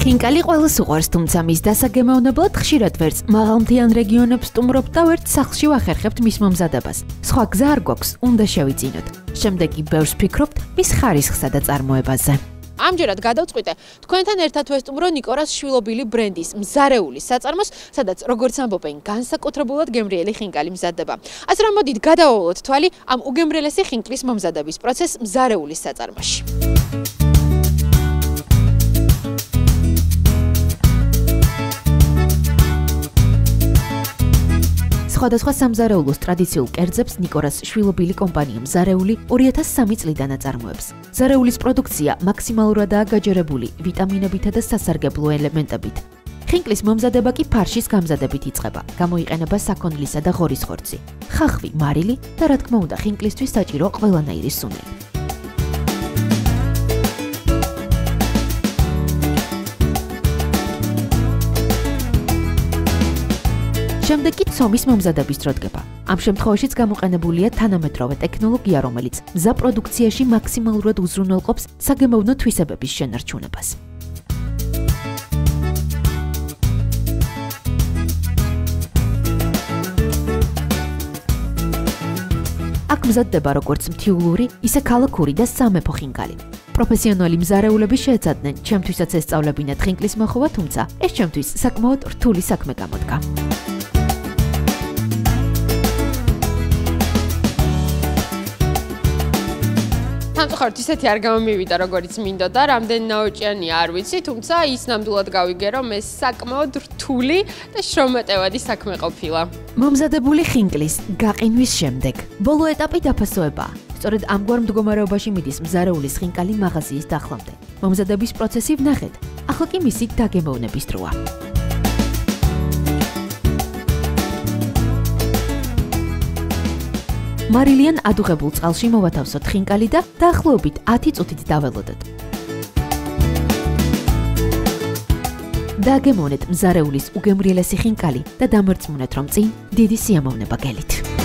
ხინკალი ყველას უყვარს, თუმცა მის დასაგემოვნებლად ხშირად ვერც მაღალმთიან რეგიონებს სტუმრობთ და ვერც სახლში ვახერხებთ მის მომზადებას. სხვა გზა არ გვაქვს, უნდა შევიძინოთ. შემდეგ კი ბევრს ფიქრობთ მის ხარისხსა და წარმოებაზე. ამჯერად გადავწყვიტე თქვენთან ერთად ვესტუმრო ნიკორას შვილობილი ბრენდის მზარეულის საწარმოს, სადაც როგორც ამბობენ, განსაკუთრებულად გემრიელი ხინკალი მზადდება. ასე რომ მოდით გადავავალოთ თვალი ამ უგემრიელესი ხინკლის მომზადების პროცესს მზარეულის საწარმოში. სხვადასხვა სამზარეულოს ტრადიციულ კერძებს ნიკორას შვილობილი კომპანია მზარეული 2003 წლიდან აწარმოებს. მზარეულის პროდუქცია მაქსიმალურადაა გაჯერებული ვიტამინებითა და სასარგებლო ელემენტებით. ხინკლის მომზადება კი ფარშის გამზადებით იწყება. გამოიყენება საქონლისა და ღორის ხორცი, ხახვი, მარილი და რა თქმა უნდა ხინკლისთვის საჭირო ყველანაირი სუნელი. შემდეგ კი ცომის მომზადების დრო დგება. ამ შემთხვევაშიც გამოყენებულია თანამედროვე ტექნოლოგია, რომელიც მზა პროდუქციაში მაქსიმალურად უზრუნველყოფს საგემოვნო თვისებების შენარჩუნებას. აქ მზადდება როგორც მთიულური, ისე ქალაქური და სამეფო ხინკალი. პროფესიონალი მზარეულები შეეცადნენ ჩემთვისაც ესწავლებინათ ხინკლის მოხობა, თუმცა ეს ჩემთვის საკმაოდ რთული საქმე გამოდგა. სამწუხაროდ ისეთი არ გამომივიდა, როგორც მინდოდა, რამდენი ნაოჭიანია არ ვიცი, თუმცა ის ნამდვილად გავიგე, რომ ეს საკმაოდ რთული და შრომატევადი საქმე ყოფილა. მომზადებული ხინკლის გაყინვის შემდეგ ბოლო ეტაპი დაფასოებაა. სწორედ ამგვარ მდგომარეობაში მიდის მზარეულის ხინკალი მაღაზიის დახლამდე. მომზადების პროცესი ვნახეთ, ახლა კი მისი დაგემოვნების დროა. მარილიან ადუღებულ წყალში მოვათავსოთ ხინკალი და დაახლოებით 10 წუთით დაველოდოთ. დაგემოვნეთ მზარეულის უგემრიელესი ხინკალი და დამარწმუნეთ, რომ წინ დიდი სიამოვნება გელით.